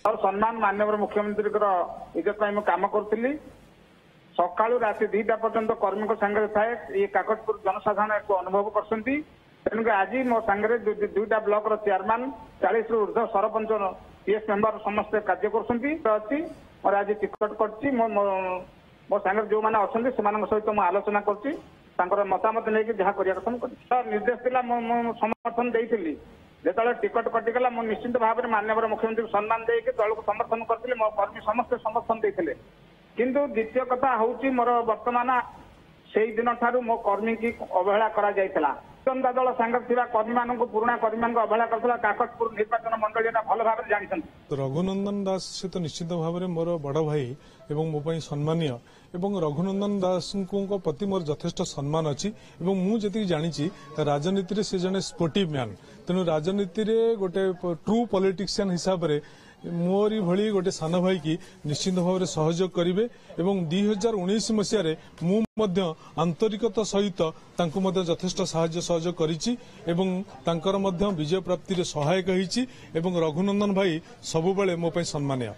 और सम्मान माननीय मुख्यमंत्री इज्जत काम करी सकाळु राति 2टा पर्यंत कर्मी सांगे थाए ये काकटपुर जनसाधारण एक अनुभव करछंती तेणुक आज मो सांगे 2टा ब्लॉक रो चेयरमैन 40 रु ऊर्ध्व सरपंच पीएस मेंबर समस्त कार्य करछंती अछि और आज टिकट करछि मो सांगे जो माने अछंती सेमान सहित मो आलोचना करछि तांकर मतामत नै कि जहा करिया कथन कर निर्देश दिला मो समर्थन देइथिली जेतले टिकट कटिगला मो निश्चित भाव में माननीय मुख्यमंत्री सम्मान देके दल को समर्थन करथिले मो कर्मी समस्त समर्थन देथिले किंतु द्वितीय कथा हूँ मोर वर्तमान से दिन ठारू मो कर्मी की अवहेला करा जायतिला जनता दल सांगे थिबा कर्मी मानक पुराना कर्मी मानक अवहेला करथिला काकटपुर निर्वाचन मंडली भल भाव जानिछंती। रघुनंदन दास से तो निश्चित भाव में मोर बड़ भाई एवं मो पई सम्मानीय एवं रघुनंदन दास को प्रति मोर यथेष्ट सम्मान अच्छी मुझे जानी राजनीति से जड़े स्पोर्टिव मैन तेणु राजनीति गोटे ट्रू पॉलिटिशियन हिसाब से मोरी भली गोटे सान भाई की निश्चित भाव में सहयोग करेंगे एवं 2019 मसीह मु आंतरिकता सहित यथेष्ट साहाय्य सहयोग करिछि एवं तांकर विजय प्राप्ति सहायक होइछि एवं रघुनंदन भाई सबुबले मो पई सम्मानीय।